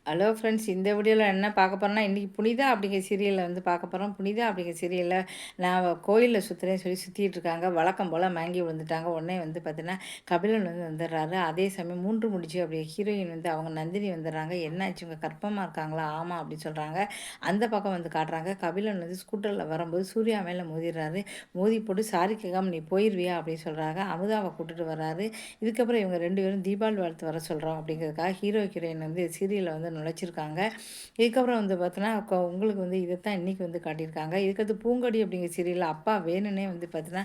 Hello friends, இந்த வீடியோவில் என்ன பார்க்க போறோம்னா, இன்றைக்கி புனிதா அப்படிங்கிற சீரியலில் வந்து பார்க்க போகிறோம். புனிதா அப்படிங்கிற சீரியலில் நான் கோயிலில் சுற்றுறேன்னு சொல்லி சுற்றிட்டு இருக்காங்க. வழக்கம் போல் மயங்கி விழுந்துட்டாங்க. உடனே வந்து பார்த்தீங்கன்னா, கபிலன் வந்து வந்துடுறாரு. அதே சமயம் 3 முடிச்சு அப்படியே ஹீரோயின் வந்து அவங்க நந்தினி வந்துடுறாங்க. என்னாச்சு இவங்க கர்ப்பமாக இருக்காங்களா? ஆமாம் அப்படின்னு சொல்கிறாங்க. அந்த பக்கம் வந்து காட்டுறாங்க. கபிலன் வந்து ஸ்கூட்டரில் வரும்போது சூர்யா மேலே மோதிடுறாரு. மோதி போட்டு சாரி கேட்காம நீ போயிடுவியா அப்படின்னு சொல்கிறாங்க. அமுதாவை கூட்டிட்டு வர்றாரு. இதுக்கப்புறம் இவங்க 2 பேரும் தீபாவளி வாழ்த்து வர சொல்கிறோம் அப்படிங்கிறதுக்காக ஹீரோயின் வந்து சீரியலில் வந்து நுழைச்சிருக்காங்க. இதுக்கப்புறம் வந்து பார்த்தோன்னா, உங்களுக்கு வந்து இதைத்தான் இன்றைக்கி வந்து காட்டியிருக்காங்க. இதுக்கடுத்து பூங்கொடி அப்படிங்கிற சீரியலில் அப்பா வேணுன்னே வந்து பார்த்தீங்கன்னா,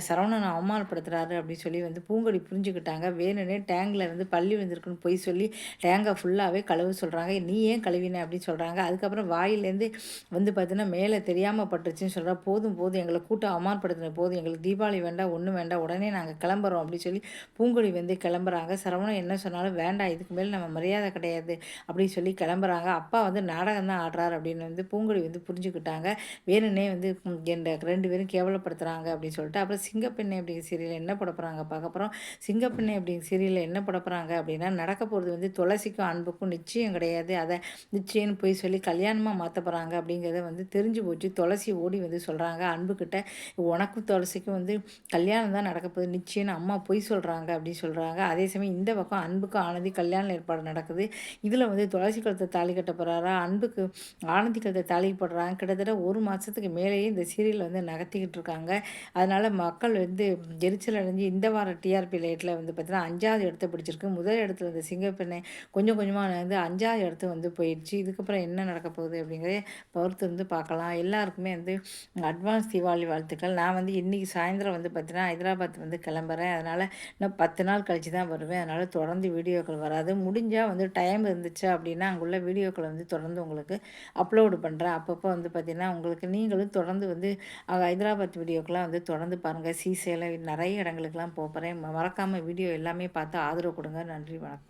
சரவணனை அவமானப்படுத்துறாரு அப்படின்னு சொல்லி வந்து பூங்கொடி புரிஞ்சுக்கிட்டாங்க. வேணுன்னே டேங்கில் இருந்து பல்லி வந்திருக்குன்னு பொய் சொல்லி டேங்கை ஃபுல்லாகவே கழுவ சொல்கிறாங்க. நீ ஏன் கழுவின அப்படின்னு சொல்கிறாங்க. அதுக்கப்புறம் வாயிலேருந்து வந்து பார்த்தீங்கன்னா, மேலே தெரியாமல் பட்டுருச்சுன்னு சொல்கிறா. போதும் போதும் எங்களை கூட்டம் அவமானப்படுத்தின போதும், எங்களுக்கு தீபாவளி வேண்டாம், ஒன்றும் வேண்டாம், உடனே நாங்கள் கிளம்புறோம் அப்படின்னு சொல்லி பூங்கொடி வந்து கிளம்புறாங்க. சரவணன் என்ன சொன்னாலும் வேண்டாம், இதுக்கு மேலே நம்ம மரியாதை கிடையாது அப்படின்னு சொல்லி கிளம்புறாங்க. அப்பா வந்து நாடகம் தான் ஆடுறாரு அப்படின்னு வந்து பூங்கொடி வந்து புரிஞ்சுக்கிட்டாங்க. வேணுன்னே வந்து என்ற 2 பேரும் கேவலப்படுத்துகிறாங்க அப்படின்னு சொல்லிட்டு, அப்புறம் சிங்கப்பெண்ணே அப்படிங்கிற சீரியல் என்ன போட போகிறாங்க பார்க்க போகிறோம். சிங்கப்பெண்ணே அப்படிங்கிற சீரியலில் என்ன போட போகிறாங்க அப்படின்னா, நடக்க போகிறது வந்து துளசிக்கும் அன்புக்கும் நிச்சயம் கிடையாது. அதை நிச்சயம்னு போய் சொல்லி கல்யாணமாக மாற்ற போகிறாங்க அப்படிங்கிறத வந்து தெரிஞ்சு போச்சு. துளசி ஓடி வந்து சொல்கிறாங்க அன்புக்கிட்ட, உனக்கும் துளசிக்கும் வந்து கல்யாணம் தான் நடக்க போகுது நிச்சயம்னு அம்மா பொய் சொல்கிறாங்க அப்படின்னு சொல்கிறாங்க. அதே சமயம் இந்த பக்கம் அன்புக்கும் ஆனந்தி கல்யாண ஏற்பாடு நடக்குது. இதில் வந்து துளசி கழுத்தை தாலி கட்ட போகிறாரா, அன்புக்கு ஆனந்தி கழுத்தை தாலி போடுறாங்க. கிட்டத்தட்ட 1 மாதத்துக்கு மேலேயே இந்த சீரியல் வந்து நகர்த்திக்கிட்டு இருக்காங்க. அதனால் மக்கள் வந்து எரிச்சல் அடைஞ்சு இந்த வார டிஆர்பி ரேட்டில் வந்து பார்த்தீங்கன்னா 5வது இடத்த பிடிச்சிருக்கு. முதல் இடத்துல இருந்த சிங்கப்பெண்ணை கொஞ்சம் கொஞ்சமாக வந்து 5வது இடத்து வந்து போயிடுச்சு. இதுக்கப்புறம் என்ன நடக்க போகுது அப்படிங்கிறத பொறுத்து வந்து பார்க்கலாம். எல்லாருக்குமே வந்து அட்வான்ஸ் தீபாவளி வாழ்த்துக்கள். நான் வந்து இன்றைக்கி சாயந்தரம் வந்து பார்த்தீங்கன்னா ஹைதராபாத் வந்து கிளம்புறேன். அதனால் இன்னும் 10 நாள் கழிச்சு தான் வருவேன். அதனால் தொடர்ந்து வீடியோக்கள் வராது. முடிஞ்சால் வந்து டைம் இருந்துச்சு அப்படின்னா, அங்குள்ள வீடியோக்கள வந்து தொடர்ந்து உங்களுக்கு அப்லோடு பண்ணுறேன். அப்பப்போ வந்து பார்த்தீங்கன்னா, உங்களுக்கு நீங்களும் தொடர்ந்து வந்து ஹைதராபாத் வீடியோக்கெலாம் வந்து தொடர்ந்து பாருங்கள். சீசேல நிறைய இடங்களுக்கெல்லாம் போப்போறேன். மறக்காம வீடியோ எல்லாமே பார்த்து ஆதரவு கொடுங்க. நன்றி, வணக்கம்.